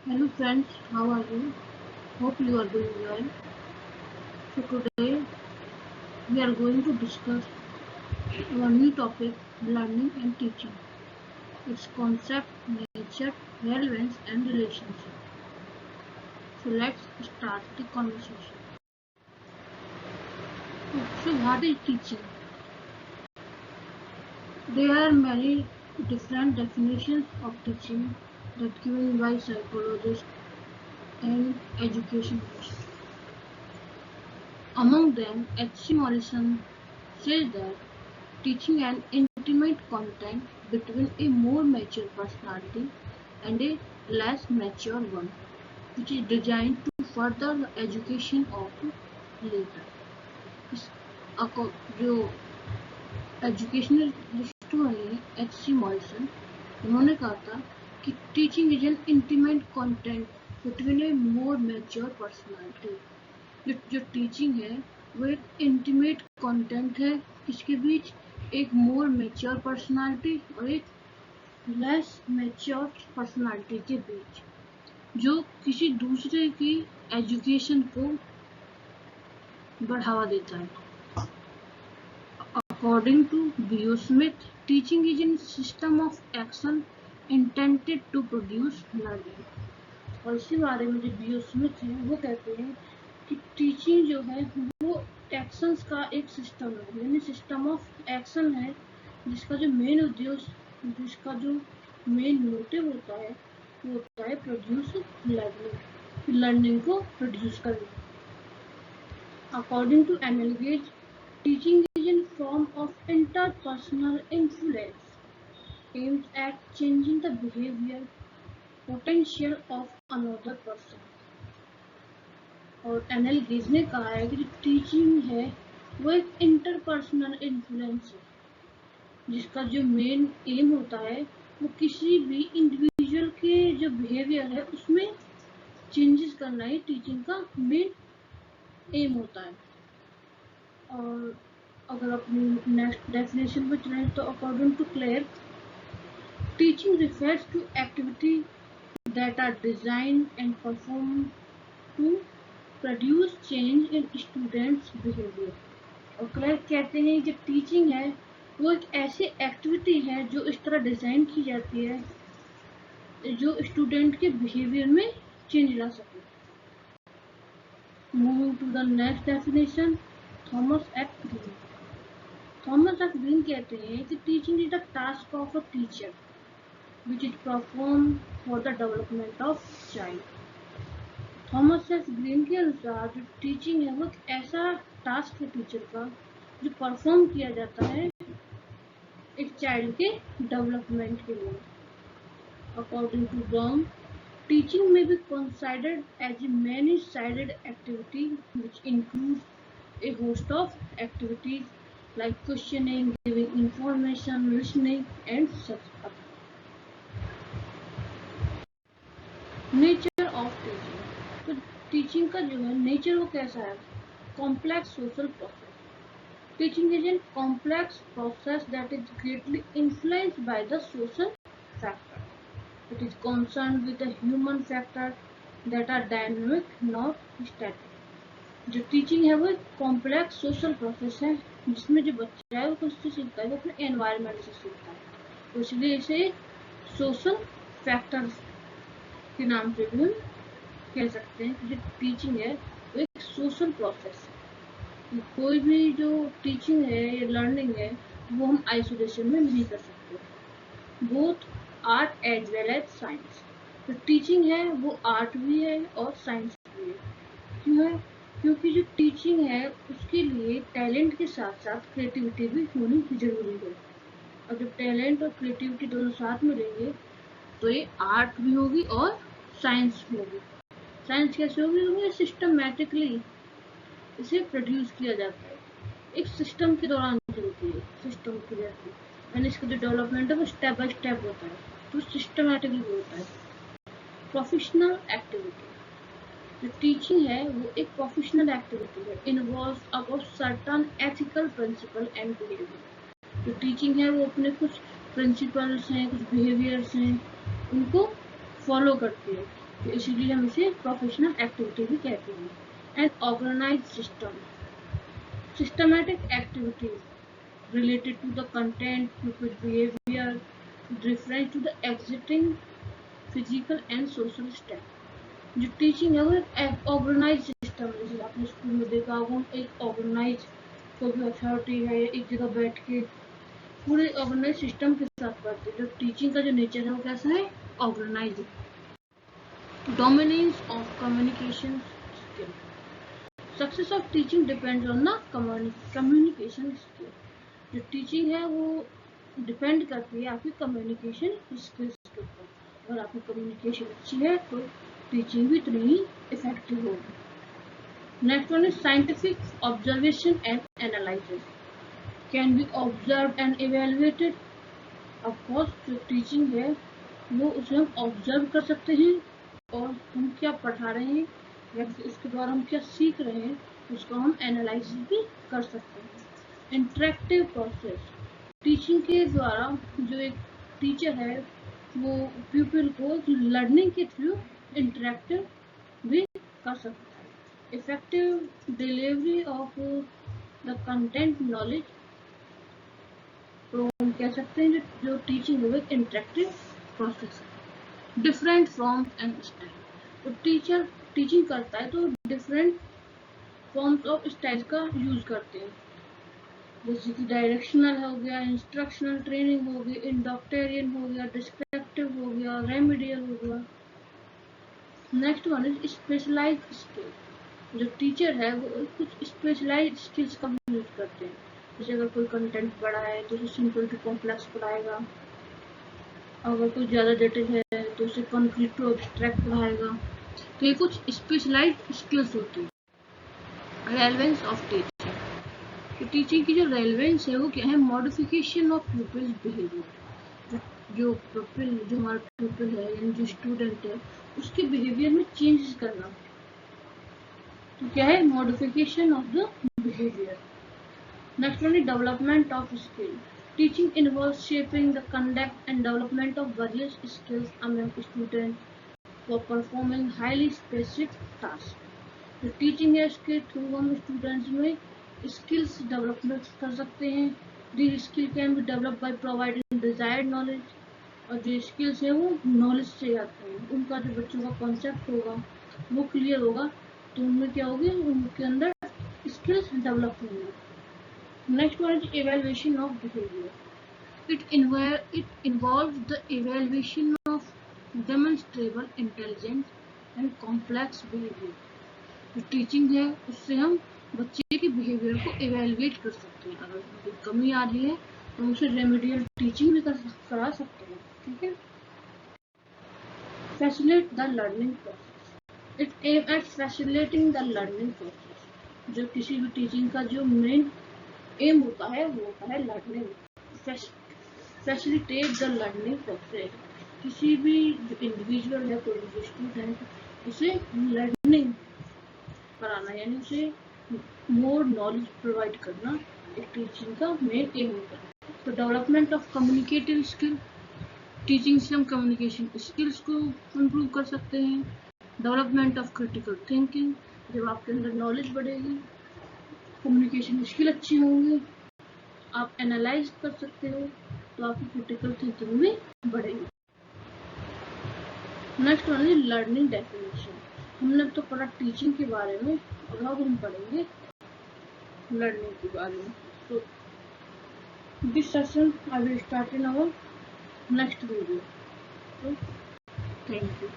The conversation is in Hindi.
Hello friends, how are you? Hope you are doing well. So today we are going to discuss our new topic, learning and teaching. Its concept, nature, relevance and relationship. So let's start the conversation. So what is teaching? There are many different definitions of teaching that given by psychologists and educationists. Among them, H.C. Morrison says that teaching an intimate contact between a more mature personality and a less mature one, which is designed to further the education of later. इस जो एजुकेशनलिस्ट हैं H.C. मॉरिसन, उन्होंने कहा था कि teaching is an intimate content between A more mature personality. जो टीचिंग है वो एक इंटीमेट कंटेंट है किसके बीच, एक मोर मैच्योर पर्सनालिटी और एक लेस मैच्योर पर्सनालिटी के बीच, जो किसी दूसरे की एजुकेशन को बढ़ावा देता है। According to B.O. Smith, teaching is a system of action intended to produce learning. और इसी बारे में जो B.O. Smith है वो कहते हैं कि टीचिंग जो है वो एक्शंस का एक सिस्टम है, यानी सिस्टम ऑफ एक्शन है जिसका जो मेन उद्देश्य, जिसका जो मेन मोटिव होता है वो होता है प्रोड्यूस लर्निंग, लर्निंग को प्रोड्यूस करना। According to Emile Gage, teaching is a form of interpersonal influence aimed at changing the behavior potential of another person. और एनएल गेज ने कहा है कि जो टीचिंग है वो एक इंटरपर्सनल इन्फ्लुएंस है जिसका जो मेन एम होता है वो किसी भी इंडिविजुअल के जो बिहेवियर है उसमें चेंजेस करना ही टीचिंग का मेन एम होता है। और अगर अपनी नेक्स्ट डेफिनेशन पर चलें तो according to Clare, teaching refers to activity that are design and perform to produce change in students behaviour. और क्लेयर कहते हैं कि टीचिंग है वो एक ऐसी एक्टिविटी है जो इस तरह डिजाइन की जाती है जो स्टूडेंट के बिहेवियर में चेंज ला सके। Moving to the next definition, Thomas F Green. Thomas F Green कहते हैं कि teaching is the task of a teacher which is perform for the development of child. Thomas F Green के अनुसार जो टीचिंग है वो एक ऐसा टास्क है टीचर का जो परफॉर्म किया जाता है एक चाइल्ड के डेवलपमेंट के लिए। According to Brown, teaching may be considered as a many-sided activity which includes a host of activities like questioning, giving information, listening, and such other. Nature of teaching. तो टीचिंग का जो है नेचर वो कैसा है, complex social process. Teaching is an complex process that is greatly influenced by the social factor. It is concerned with the human factor that are dynamic, not static. जो टीचिंग है वो एक कॉम्प्लेक्स सोशल प्रोसेस है जिसमें जो बच्चा है वो किससे सीखता है, वो अपने एनवायरनमेंट से सीखता है, तो इसलिए इसे सोशल फैक्टर के नाम से भी कह सकते हैं कि जो टीचिंग है वो एक सोशल प्रोसेस है। कोई भी जो टीचिंग है या लर्निंग है वो हम आइसोलेशन में नहीं कर सकते। Both art as well as science. तो टीचिंग है वो आर्ट भी है और साइंस भी है। क्यों है? क्योंकि जो टीचिंग है उसके लिए टैलेंट के साथ साथ क्रिएटिविटी भी होनी जरूरी है। और जब टैलेंट और क्रिएटिविटी दोनों साथ मिलेंगे तो ये आर्ट भी होगी और साइंस भी होगी। साइंस कैसे होगी? सिस्टमैटिकली इसे प्रोड्यूस किया जाता है, एक सिस्टम के दौरान चलती है, सिस्टम की रहती है, यानी इसका जो डेवलपमेंट है वो स्टेप बाय स्टेप होता है, तो सिस्टमैटिकली होता है। प्रोफेशनल एक्टिविटी, जो टीचिंग है वो एक प्रोफेशनल एक्टिविटी है, involves about certain ethical principle and behaviour. जो टीचिंग है वो अपने कुछ प्रिंसिपल्स हैं, कुछ बिहेवियर्स हैं, उनको फॉलो करती है। तो इसीलिए हम इसे प्रोफेशनल एक्टिविटी भी कहते हैं। And organise system, systematic activities related to the content, pupil behavior, reference to the existing physical and social step। जो टीचिंग है वो एक ऑर्गेनाइज सिस्टम है, जैसे आपने स्कूल में देखा होगा, एक ऑर्गेनाइज कोई भी अथॉरिटी है एक जगह बैठ के पूरे ऑर्गेनाइज सिस्टम के साथ पढ़ते हैं। जो टीचिंग का जो नेचर है वो कैसा है, organise. Dominance of communication skill, success of teaching depends on the communication skill. जो टीचिंग है वो डिपेंड करती है आपकी कम्युनिकेशन स्किल्स के ऊपर। अगर आपकी कम्युनिकेशन अच्छी है तो टीचिंग भी इतनी ही इफेक्टिव होगी। Next one is scientific observation and analysis, can be observe and evaluated. Of course जो टीचिंग है वो उसे हम ऑब्जर्व कर सकते हैं और हम क्या पढ़ा रहे हैं या फिर उसके द्वारा हम क्या सीख रहे हैं उसको हम एनालाइसिस भी कर सकते हैं। इंटरेक्टिव प्रोसेस, टीचिंग के द्वारा जो एक टीचर है वो प्यूपिल को लर्निंग के थ्रू इंटरेक्टिव भी कर सकता है। Effective delivery of the content knowledge, तो हम कह सकते हैं जो टीचिंग है वो इंटरेक्टिव प्रोसेस है। डिफरेंट फॉर्म एंड स्टाइल, तो टीचर टीचिंग करता है तो डिफरेंट फॉर्म्स ऑफ स्टाइल का यूज करते हैं, जैसे कि डायरेक्शनल हो गया, इंस्ट्रक्शनल ट्रेनिंग हो गई, इंडक्टेरियन हो गया, डिस्क्रिप्टिव हो गया, रेमेडियल हो गया। Next one is specialised skill, जो टीचर है वो कुछ स्पेशलाइज्ड स्किल्स का यूज करते हैं, जैसे अगर कोई कंटेंट पढ़ा है तो उसे सिंपल टू कॉम्प्लेक्स पढ़ाएगा, अगर कोई ज़्यादा जटिल है तो उसे कंक्रीट टू एब्स्ट्रैक्ट पढ़ाएगा। तो ये कुछ स्पेशलाइज्ड स्किल्स होती हैं। रेलेवेंस ऑफ टीचिंग, तो टीचिंग की जो रेलेवेंस है वो क्या है, मॉडिफिकेशन ऑफ प्यूपिल बिहेवियर, जो प्यूपिल जो हमारा प्यूपिल है यानी जो स्टूडेंट है उसके बिहेवियर में चेंजेस करना, तो क्या है, modification of the behaviour. Next one is development of skill, teaching involves shaping the conduct and development of various skills among student for performing highly specific task. जो टीचिंग है इसके थ्रू हम स्टूडेंट्स में स्किल्स डेवलपमेंट कर सकते हैं। This skill can be develop by providing desired knowledge, और जो स्किल्स है वो नॉलेज से आते हैं, उनका जो बच्चों का कॉन्सेप्ट होगा वो क्लियर होगा तो उनमें क्या होगी, उनके अंदर स्किल्स डेवलप होंगे। Next one is evaluation of behaviour, it involves the evaluation of demonstrable intelligence and complex behavior। जो टीचिंग है उससे हम बच्चे के बिहेवियर को इवेलुएट कर सकते हैं, अगर उसमें कोई कमी आ रही है तो उसे रेमेडियल टीचिंग भी करा सकते हैं। ठीक है। Facilitate the learning process, it aim at facilitating the learning process, जो किसी भी टीचिंग का जो मेन एम होता है वो होता है learning. Facilitate the learning process, किसी भी जो इंडिविजुअल है कोई भी स्टूडेंट उसे लर्निंग कराना यानी उसे मोर नॉलेज प्रोवाइड करना एक टीचिंग का मेन एम होता है। तो development of communicative skill, teaching से हम कम्युनिकेशन स्किल्स को इम्प्रूव कर सकते हैं। डेवलपमेंट ऑफ क्रिटिकल थिंकिंग, जब आपके अंदर नॉलेज बढ़ेगी, कम्युनिकेशन स्किल अच्छी होंगी, आप एनालाइज कर सकते हो तो आपकी क्रिटिकल थिंकिंग भी बढ़ेगी। Next one is learning definition, हमने तो पढ़ा टीचिंग के बारे में और अब हम पढ़ेंगे लर्निंग के बारे में। तो this session I will start in our next video. तो थैंक यू।